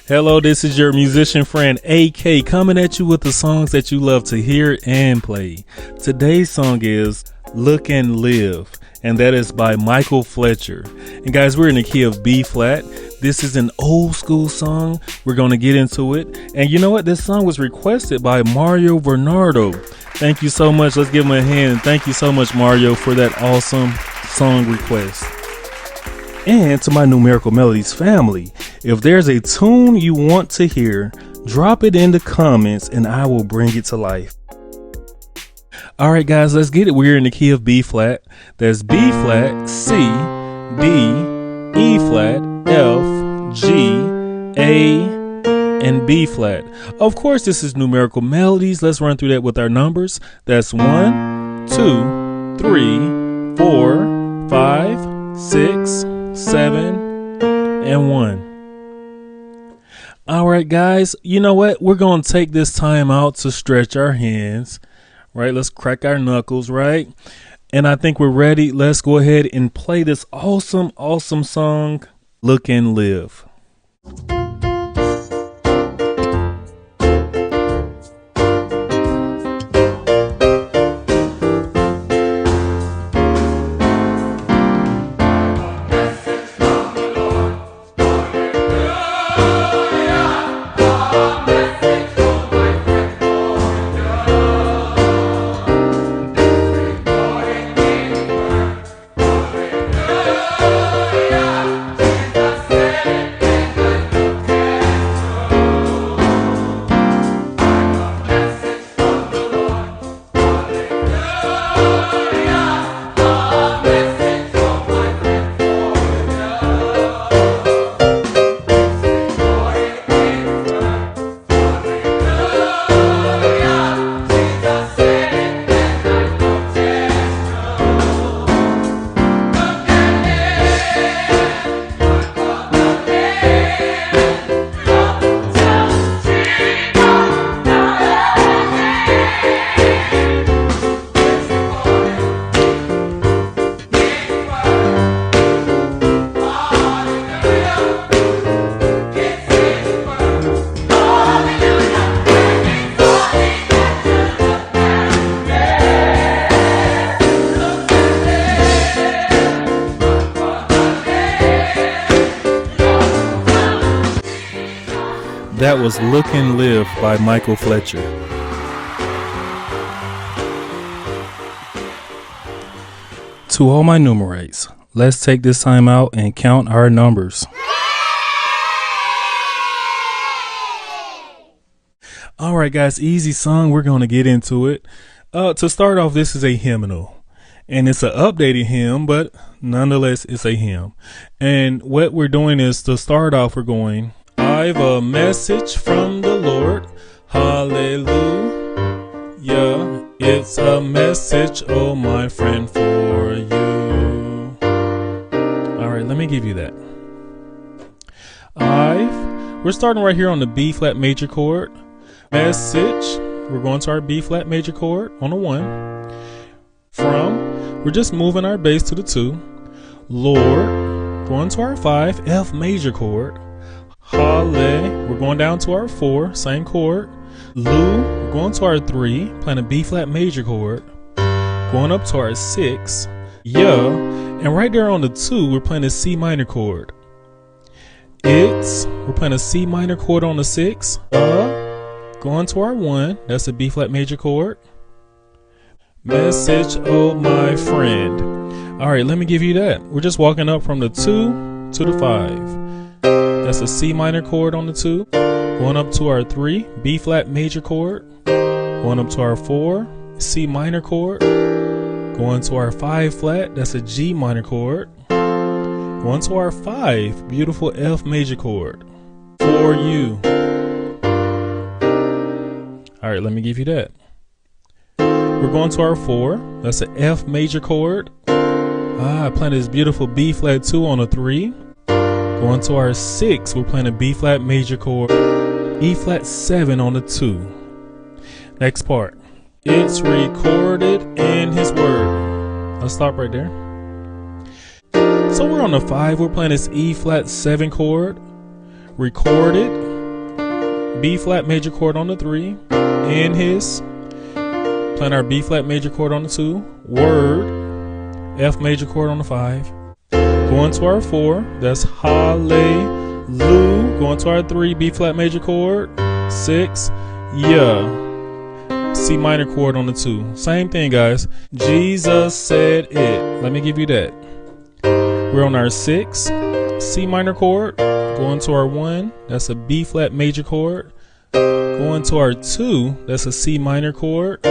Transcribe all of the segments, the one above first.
Hello, this is your musician friend AK coming at you with the songs that you love to hear and play. Today's song is Look and Live, and that is by Michael Fletcher. And guys, we're in the key of B flat. This is an old school song. We're going to get into it. And you know what? This song was requested by Mario Bernardo. Thank you so much. Let's give him a hand. And thank you so much, Mario, for that awesome song request. And to my Numerical Melodies family, if there's a tune you want to hear, drop it in the comments and I will bring it to life. All right, guys, let's get it. We're in the key of B flat. That's B flat, C, D, E flat, F, G, A, and B flat. Of course, this is Numerical Melodies. Let's run through that with our numbers. That's 1, 2, 3, 4, 5, 6, 7, and 1. All right, guys, you know what? We're going to take this time out to stretch our hands, right? Let's crack our knuckles, right? And I think we're ready. Let's go ahead and play this awesome, awesome song, Look and Live. That was Look and Live by Michael Fletcher. To all my numerates, let's take this time out and count our numbers. All right, guys, easy song. We're going to get into it. To start off, this is a hymnal. And it's an updated hymn, but nonetheless, it's a hymn. And what we're doing is, to start off, we're going, I've a message from the Lord, hallelujah. It's a message, oh my friend, for you. All right, let me give you that. We're starting right here on the B flat major chord. Message, we're going to our B flat major chord on a 1. We're just moving our bass to the 2. Lord, going to our 5, F major chord. Halle, we're going down to our 4, same chord. Lu, we're going to our 3, playing a B flat major chord. Going up to our 6, Ya, and right there on the 2, we're playing a C minor chord. We're playing a C minor chord on the 6. Going to our 1, that's a B flat major chord. Message, oh my friend. All right, let me give you that. We're just walking up from the 2 to the 5. That's a C minor chord on the 2. Going up to our 3, B flat major chord. Going up to our 4, C minor chord. Going to our 5 flat, that's a G minor chord. Going to our 5, beautiful F major chord. For you. All right, let me give you that. We're going to our 4, that's an F major chord. Playing this beautiful B flat 2 on a 3. Going to our 6, we're playing a B flat major chord, E flat 7 on the 2. Next part. It's recorded in His Word. Let's stop right there. So we're on the 5, we're playing this E flat 7 chord, recorded, B flat major chord on the 3, and his, playing our B flat major chord on the 2, word, F major chord on the 5, going to our 4, that's hallelujah, going to our 3, B flat major chord, 6, yeah, C minor chord on the 2. Same thing, guys. Jesus said it. Let me give you that. We're on our 6, C minor chord, going to our 1, that's a B flat major chord, going to our 2, that's a C minor chord,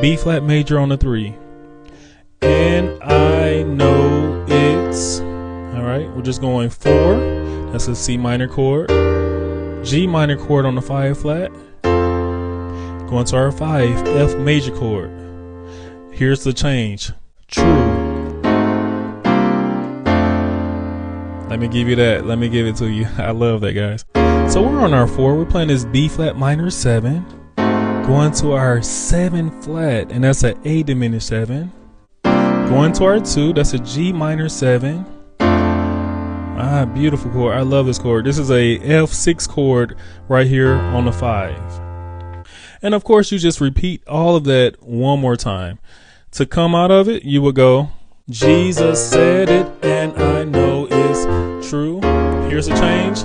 B flat major on the 3. And I know it's, all right, we're just going 4, that's a C minor chord, G minor chord on the 5 flat, going to our 5, F major chord. Here's the change, true. Let me give you that. Let me give it to you. I love that, guys. So we're on our 4. We're playing this B flat minor 7. Going to our 7 flat, and that's an A diminished 7. Going to our 2, that's a G minor 7. Ah, beautiful chord. I love this chord. This is a F6 chord right here on the 5. And of course, you just repeat all of that one more time. To come out of it, you would go, Jesus said it, and I know it's true. Here's a change.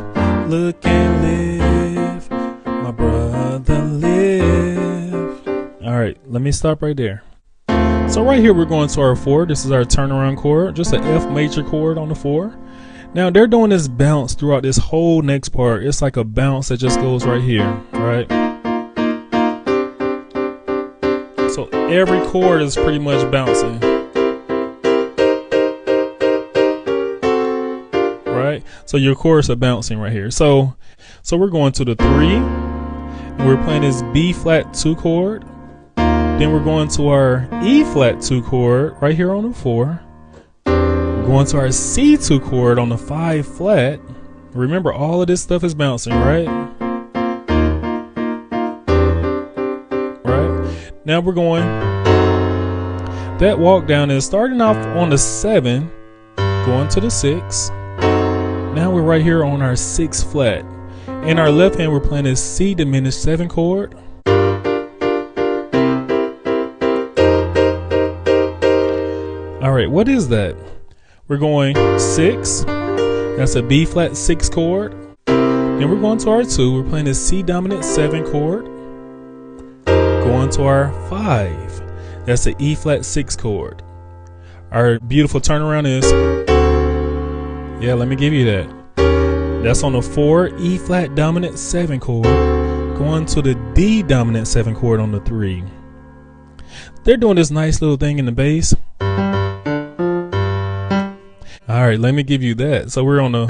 Look and live, my brother, live. All right, let me stop right there. So right here, we're going to our 4. This is our turnaround chord, just an F major chord on the 4. Now they're doing this bounce throughout this whole next part. It's like a bounce that just goes right here, right? So every chord is pretty much bouncing. Right? So your chords are bouncing right here. So we're going to the 3, and we're playing this B flat 2 chord. Then we're going to our E flat 2 chord right here on the 4. We're going to our C2 chord on the 5 flat. Remember, all of this stuff is bouncing, right? Right? Now we're going, that walk down is starting off on the 7, going to the 6. Now we're right here on our 6 flat. In our left hand, we're playing this C diminished 7 chord. All right, what is that? We're going 6. That's a B flat 6 chord. Then we're going to our 2. We're playing this C dominant 7 chord. Going to our 5. That's an E flat 6 chord. Our beautiful turnaround is, yeah, let me give you that. That's on the 4, E flat dominant 7 chord, going to the D dominant 7 chord on the 3. They're doing this nice little thing in the bass. All right, let me give you that. So we're on the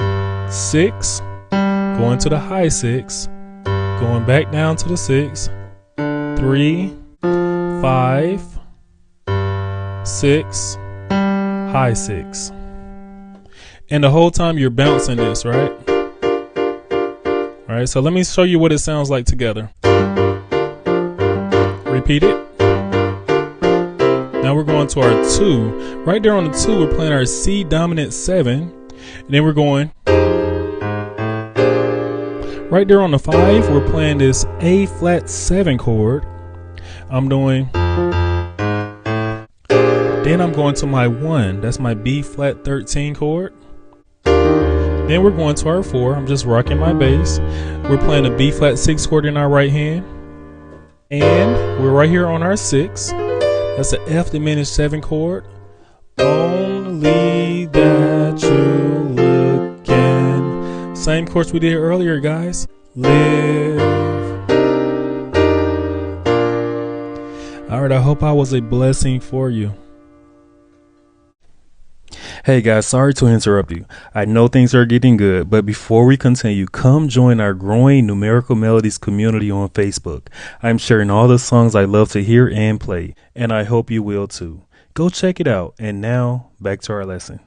6, going to the high 6, going back down to the 6, 3, 5, 6, high 6. And the whole time you're bouncing this, right? All right, so let me show you what it sounds like together. Repeat it. Now we're going to our 2. Right there on the 2, we're playing our C dominant 7. And then we're going. Right there on the 5, we're playing this A flat 7 chord. I'm doing. Then I'm going to my 1. That's my B flat 13 chord. Then we're going to our 4. I'm just rocking my bass. We're playing a B flat 6 chord in our right hand. And we're right here on our 6. That's an F diminished 7 chord. Only that you look and. Same chords we did earlier, guys. Live. All right, I hope I was a blessing for you. Hey guys, sorry to interrupt you. I know things are getting good, but before we continue, come join our growing Numerical Melodies community on Facebook. I'm sharing all the songs I love to hear and play, and I hope you will too. Go check it out. And now, back to our lesson.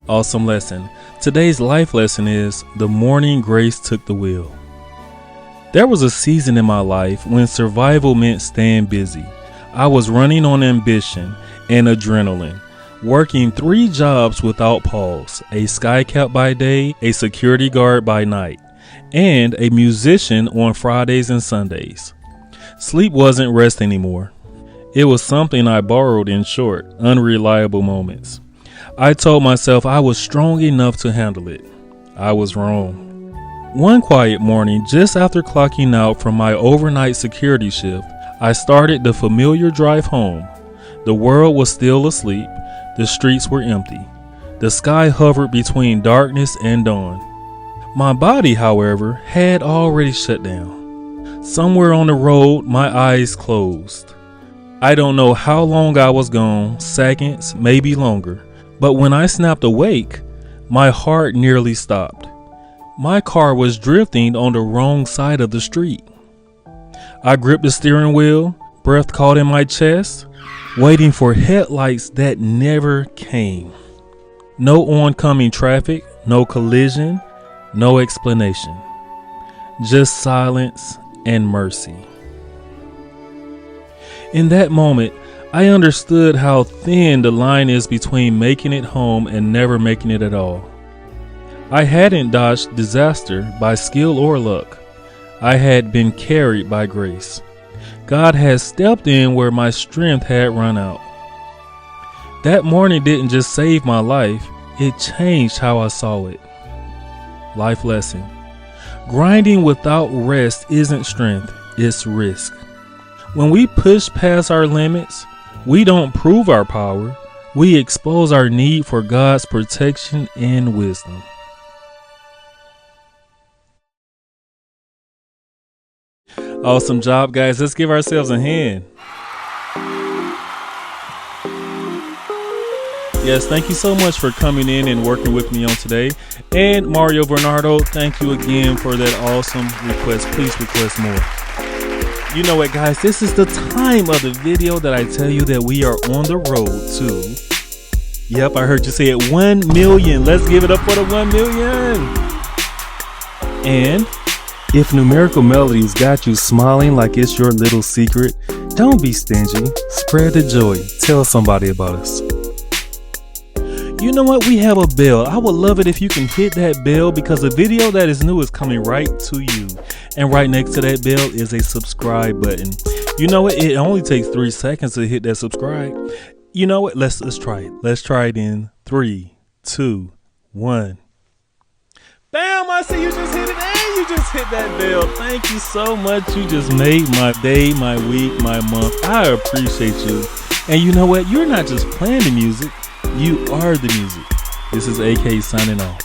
Awesome lesson. Today's life lesson is the morning grace took the wheel. There was a season in my life when survival meant staying busy. I was running on ambition and adrenaline, working 3 jobs without pause, a sky cap by day, a security guard by night. and a musician on Fridays and Sundays. Sleep wasn't rest anymore. It was something I borrowed in short, unreliable moments. I told myself I was strong enough to handle it. I was wrong. One quiet morning, just after clocking out from my overnight security shift, I started the familiar drive home. The world was still asleep. The streets were empty. The sky hovered between darkness and dawn. My body, however, had already shut down. Somewhere on the road, my eyes closed. I don't know how long I was gone, seconds, maybe longer, but when I snapped awake, my heart nearly stopped. My car was drifting on the wrong side of the street. I gripped the steering wheel, breath caught in my chest, waiting for headlights that never came. No oncoming traffic, no collision, no explanation. Just silence and mercy. In that moment, I understood how thin the line is between making it home and never making it at all. I hadn't dodged disaster by skill or luck. I had been carried by grace. God had stepped in where my strength had run out. That morning didn't just save my life, it changed how I saw it. Life lesson. Grinding without rest isn't strength, it's risk. When we push past our limits, we don't prove our power, we expose our need for God's protection and wisdom. Awesome job, guys. Let's give ourselves a hand. Yes, thank you so much for coming in and working with me on today. And Mario Bernardo, thank you again for that awesome request. Please request more. You know what, guys? This is the time of the video that I tell you that we are on the road to. Yep, I heard you say it. 1 million. Let's give it up for the 1 million. And if Numerical Melodies got you smiling like it's your little secret, don't be stingy. Spread the joy. Tell somebody about us. You know what? We have a bell. I would love it if you can hit that bell because the video that is new is coming right to you. And right next to that bell is a subscribe button. You know what? It only takes 3 seconds to hit that subscribe. You know what? Let's try it. Let's try it in 3, 2, 1. Bam! I see you just hit it and you just hit that bell. Thank you so much. You just made my day, my week, my month. I appreciate you. And you know what? You're not just playing the music. You are the music. This is AK signing off.